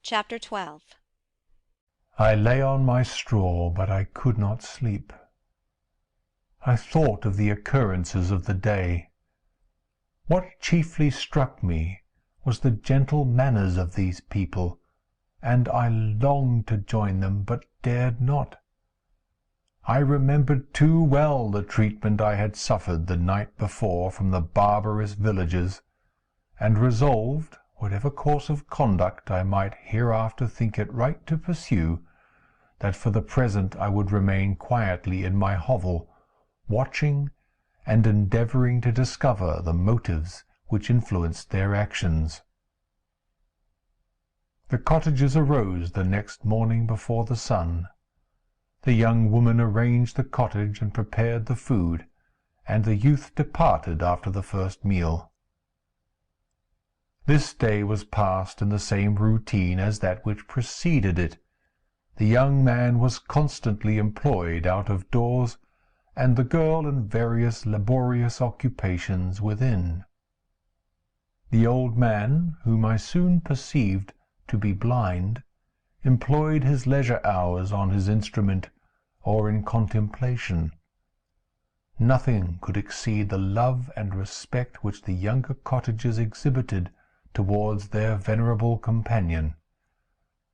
Chapter 12. I lay on my straw, but I could not sleep. I thought of the occurrences of the day. What chiefly struck me was the gentle manners of these people, and I longed to join them, but dared not. I remembered too well the treatment I had suffered the night before from the barbarous villagers, and resolved, whatever course of conduct I might hereafter think it right to pursue, that for the present I would remain quietly in my hovel, watching and endeavouring to discover the motives which influenced their actions. The cottagers arose the next morning before the sun. The young woman arranged the cottage and prepared the food, and the youth departed after the first meal. This day was passed in the same routine as that which preceded it. The young man was constantly employed out of doors, and the girl in various laborious occupations within. The old man, whom I soon perceived to be blind, employed his leisure hours on his instrument or in contemplation. Nothing could exceed the love and respect which the younger cottagers exhibited towards their venerable companion.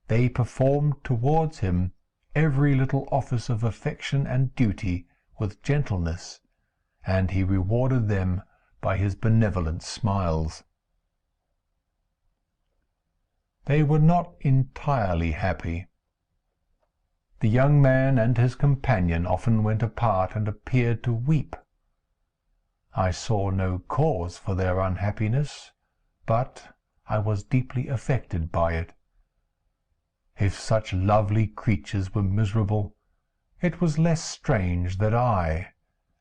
They performed towards him every little office of affection and duty with gentleness, and he rewarded them by his benevolent smiles. They were not entirely happy. The young man and his companion often went apart and appeared to weep. I saw no cause for their unhappiness, but I was deeply affected by it. If such lovely creatures were miserable, it was less strange that I,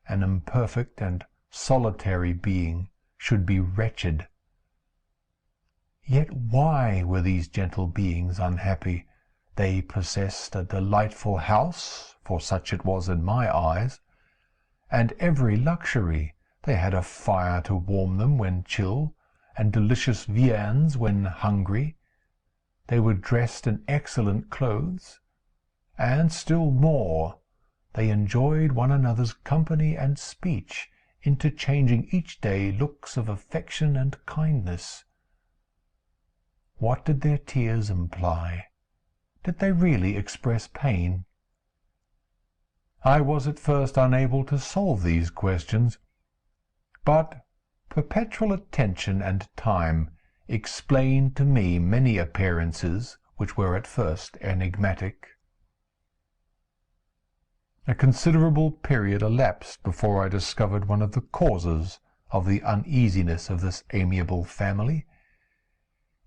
an imperfect and solitary being, should be wretched. Yet why were these gentle beings unhappy? They possessed a delightful house, for such it was in my eyes, and every luxury. They had a fire to warm them when chill, and delicious viands when hungry. They were dressed in excellent clothes, and still more, they enjoyed one another's company and speech, interchanging each day looks of affection and kindness. What did their tears imply? Did they really express pain? I was at first unable to solve these questions, but perpetual attention and time explained to me many appearances which were at first enigmatic. A considerable period elapsed before I discovered one of the causes of the uneasiness of this amiable family.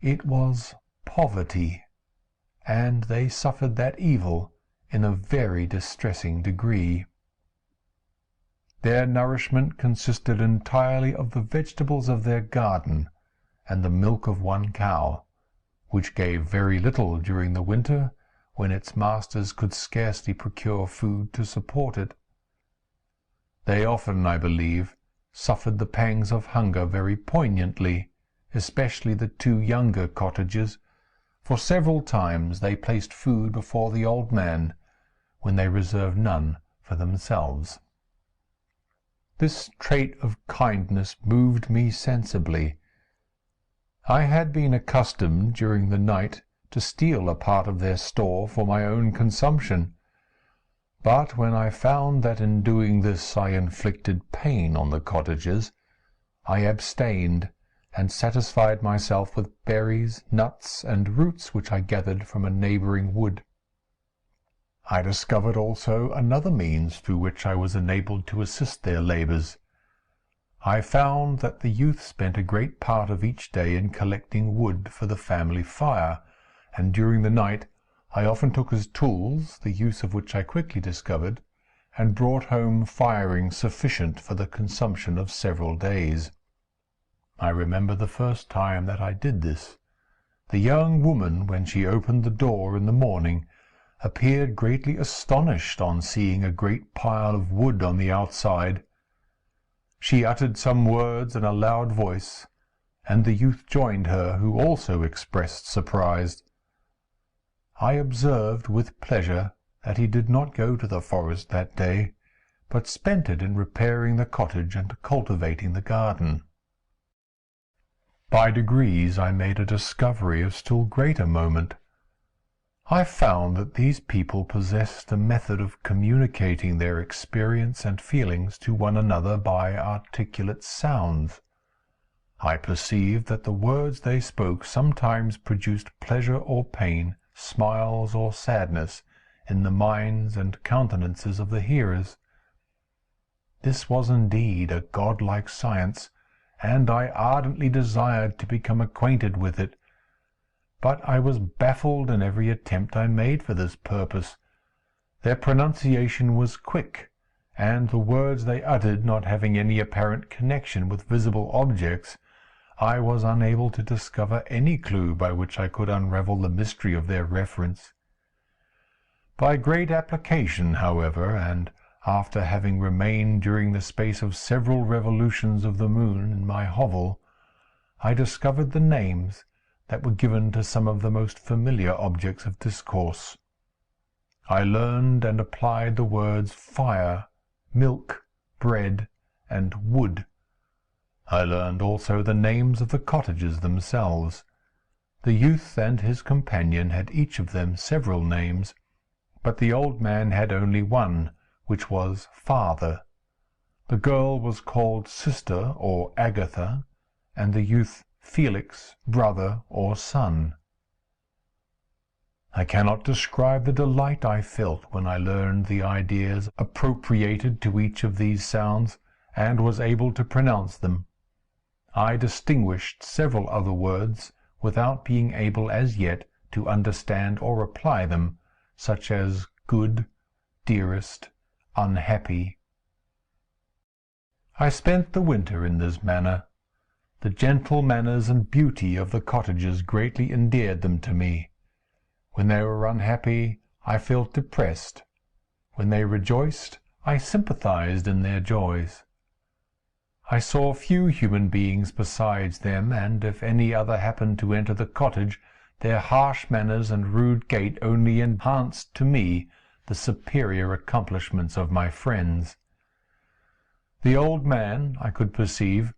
It was poverty, and they suffered that evil in a very distressing degree. Their nourishment consisted entirely of the vegetables of their garden and the milk of one cow, which gave very little during the winter, when its masters could scarcely procure food to support it. They often, I believe, suffered the pangs of hunger very poignantly, especially the two younger cottagers, for several times they placed food before the old man, when they reserved none for themselves. This trait of kindness moved me sensibly. I had been accustomed during the night to steal a part of their store for my own consumption, but when I found that in doing this I inflicted pain on the cottagers, I abstained, and satisfied myself with berries, nuts, and roots which I gathered from a neighbouring wood. I discovered also another means through which I was enabled to assist their labours. I found that the youth spent a great part of each day in collecting wood for the family fire, and during the night I often took his tools, the use of which I quickly discovered, and brought home firing sufficient for the consumption of several days. I remember the first time that I did this. The young woman, when she opened the door in the morning, appeared greatly astonished on seeing a great pile of wood on the outside. She uttered some words in a loud voice, and the youth joined her, who also expressed surprise. I observed with pleasure that he did not go to the forest that day, but spent it in repairing the cottage and cultivating the garden. By degrees I made a discovery of still greater moment. I found that these people possessed a method of communicating their experience and feelings to one another by articulate sounds. I perceived that the words they spoke sometimes produced pleasure or pain, smiles or sadness, in the minds and countenances of the hearers. This was indeed a godlike science, and I ardently desired to become acquainted with it. But I was baffled in every attempt I made for this purpose. Their pronunciation was quick, and the words they uttered not having any apparent connection with visible objects, I was unable to discover any clue by which I could unravel the mystery of their reference. By great application, however, and after having remained during the space of several revolutions of the moon in my hovel, I discovered the names that were given to some of the most familiar objects of discourse. I learned and applied the words fire, milk, bread, and wood. I learned also the names of the cottages themselves. The youth and his companion had each of them several names, but the old man had only one, which was father. The girl was called sister or Agatha, and the youth Felix, brother or son. I cannot describe the delight I felt when I learned the ideas appropriated to each of these sounds, and was able to pronounce them. I distinguished several other words, without being able as yet to understand or apply them, such as good, dearest, unhappy. I spent the winter in this manner. The gentle manners and beauty of the cottages greatly endeared them to me. When they were unhappy, I felt depressed. When they rejoiced, I sympathized in their joys. I saw few human beings besides them, and if any other happened to enter the cottage, their harsh manners and rude gait only enhanced to me the superior accomplishments of my friends. The old man, I could perceive,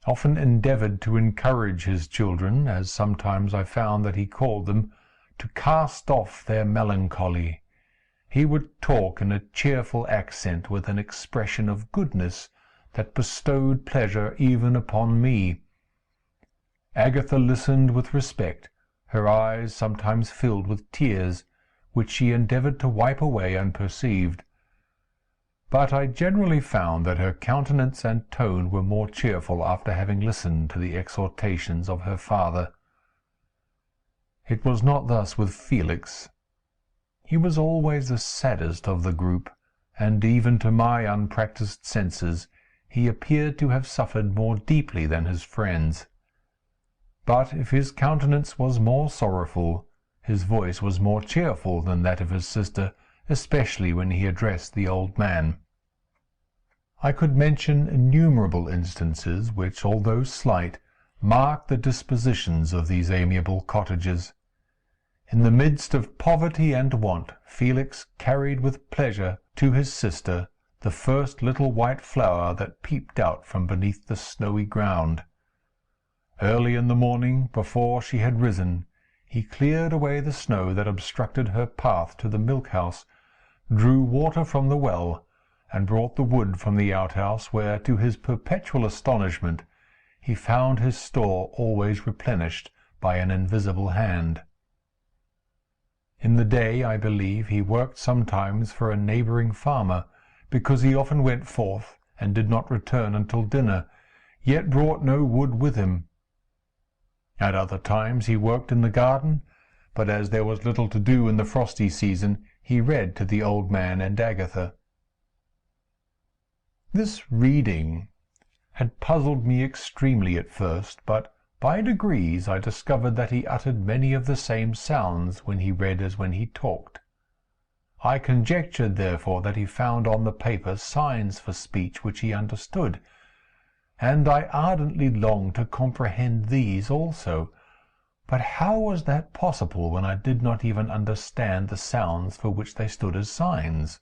often endeavoured to encourage his children, as sometimes I found that he called them, to cast off their melancholy. He would talk in a cheerful accent, with an expression of goodness that bestowed pleasure even upon me. Agatha listened with respect, her eyes sometimes filled with tears, which she endeavoured to wipe away unperceived. But I generally found that her countenance and tone were more cheerful after having listened to the exhortations of her father. It was not thus with Felix. He was always the saddest of the group, and even to my unpractised senses he appeared to have suffered more deeply than his friends. But if his countenance was more sorrowful, his voice was more cheerful than that of his sister, especially when he addressed the old man. I could mention innumerable instances which, although slight, mark the dispositions of these amiable cottagers. In the midst of poverty and want, Felix carried with pleasure to his sister the first little white flower that peeped out from beneath the snowy ground. Early in the morning, before she had risen, he cleared away the snow that obstructed her path to the milk-house, drew water from the well, and brought the wood from the outhouse, where, to his perpetual astonishment, he found his store always replenished by an invisible hand. In the day, I believe, he worked sometimes for a neighbouring farmer, because he often went forth and did not return until dinner, yet brought no wood with him. At other times he worked in the garden, but as there was little to do in the frosty season, he read to the old man and Agatha. This reading had puzzled me extremely at first, but by degrees I discovered that he uttered many of the same sounds when he read as when he talked. I conjectured, therefore, that he found on the paper signs for speech which he understood, and I ardently longed to comprehend these also, But how was that possible when I did not even understand the sounds for which they stood as signs?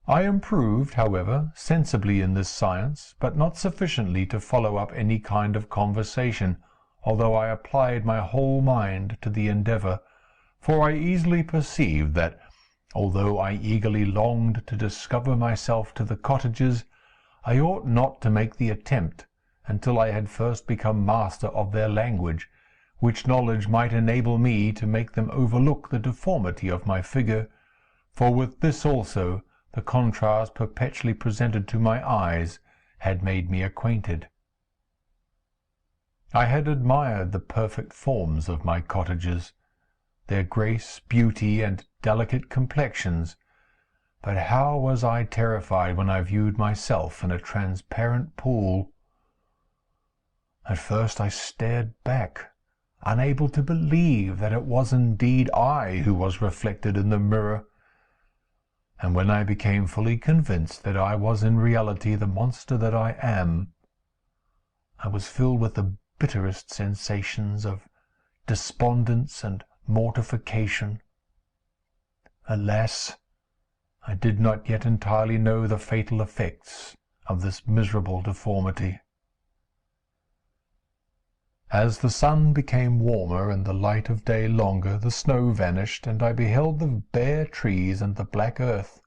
I improved, however, sensibly in this science, but not sufficiently to follow up any kind of conversation, although I applied my whole mind to the endeavour, for I easily perceived that, although I eagerly longed to discover myself to the cottagers, I ought not to make the attempt until I had first become master of their language, which knowledge might enable me to make them overlook the deformity of my figure, for with this also the contrast perpetually presented to my eyes had made me acquainted. I had admired the perfect forms of my cottagers, their grace, beauty, and delicate complexions, but how was I terrified when I viewed myself in a transparent pool! At first I stared back, unable to believe that it was indeed I who was reflected in the mirror, and when I became fully convinced that I was in reality the monster that I am, I was filled with the bitterest sensations of despondence and mortification. Alas! I did not yet entirely know the fatal effects of this miserable deformity. As the sun became warmer and the light of day longer, the snow vanished, and I beheld the bare trees and the black earth.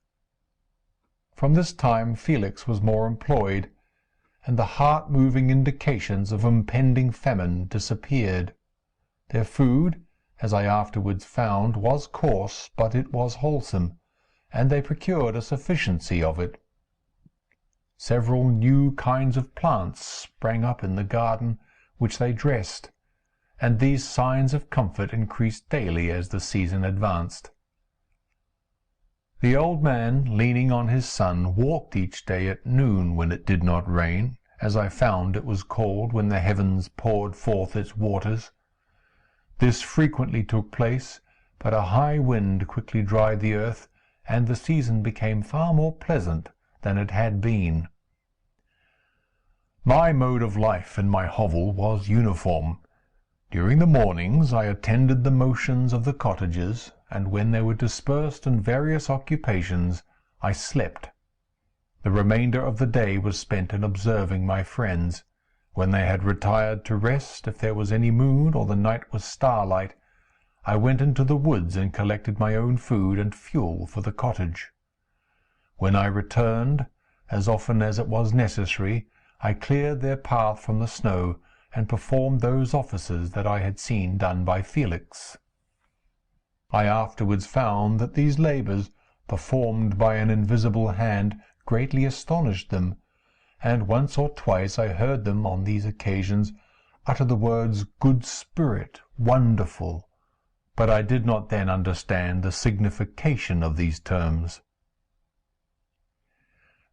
From this time Felix was more employed, and the heart-moving indications of impending famine disappeared. Their food, as I afterwards found, was coarse, but it was wholesome, and they procured a sufficiency of it. Several new kinds of plants sprang up in the garden, which they dressed, and these signs of comfort increased daily as the season advanced. The old man, leaning on his son, walked each day at noon when it did not rain, as I found it was called when the heavens poured forth its waters. This frequently took place, but a high wind quickly dried the earth, and the season became far more pleasant than it had been. My mode of life in my hovel was uniform. During the mornings I attended the motions of the cottagers, and when they were dispersed in various occupations, I slept. The remainder of the day was spent in observing my friends. When they had retired to rest, if there was any moon or the night was starlight, I went into the woods and collected my own food and fuel for the cottage. When I returned, as often as it was necessary, I cleared their path from the snow, and performed those offices that I had seen done by Felix. I afterwards found that these labours, performed by an invisible hand, greatly astonished them, and once or twice I heard them, on these occasions, utter the words "good spirit," "wonderful," but I did not then understand the signification of these terms.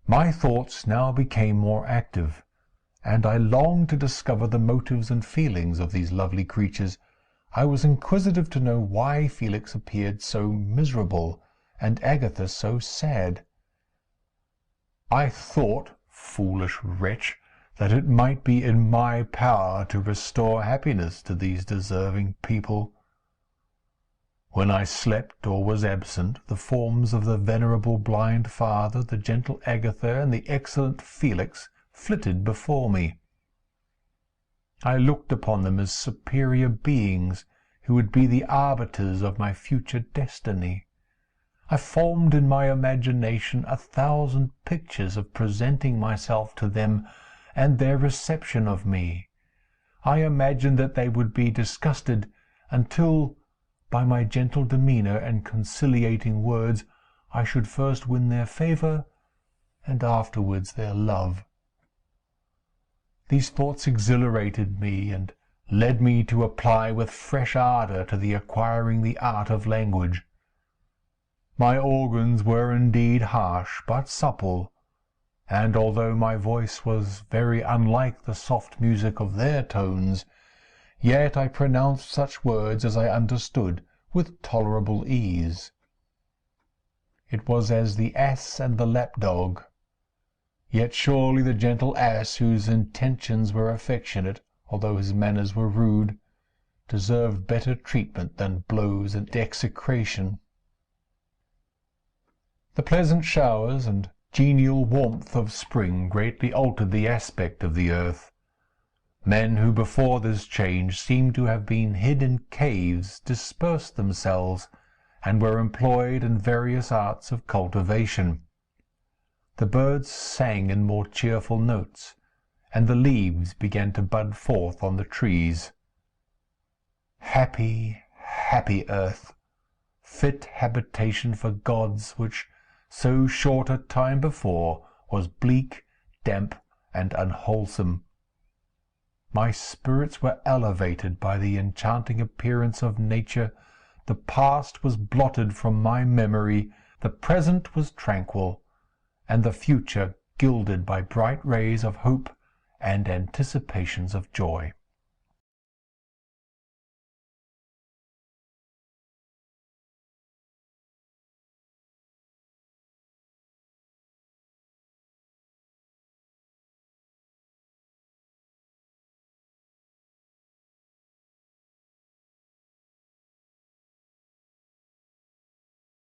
My thoughts now became more active, and I longed to discover the motives and feelings of these lovely creatures. I was inquisitive to know why Felix appeared so miserable, and Agatha so sad. I thought, foolish wretch, that it might be in my power to restore happiness to these deserving people. When I slept or was absent, the forms of the venerable blind father, the gentle Agatha, and the excellent Felix flitted before me. I looked upon them as superior beings, who would be the arbiters of my future destiny. I formed in my imagination 1,000 pictures of presenting myself to them, and their reception of me. I imagined that they would be disgusted, until, by my gentle demeanour and conciliating words, I should first win their favour, and afterwards their love. These thoughts exhilarated me, and led me to apply with fresh ardour to the acquiring the art of language. My organs were indeed harsh, but supple, and although my voice was very unlike the soft music of their tones, yet I pronounced such words as I understood with tolerable ease. It was as the ass and the lapdog. Yet surely the gentle ass, whose intentions were affectionate, although his manners were rude, deserved better treatment than blows and execration. The pleasant showers and genial warmth of spring greatly altered the aspect of the earth. Men who before this change seemed to have been hid in caves dispersed themselves, and were employed in various arts of cultivation. The birds sang in more cheerful notes, and the leaves began to bud forth on the trees. Happy, happy earth! Fit habitation for gods, which, so short a time before, was bleak, damp, and unwholesome. My spirits were elevated by the enchanting appearance of nature. The past was blotted from my memory, the present was tranquil, and the future gilded by bright rays of hope and anticipations of joy.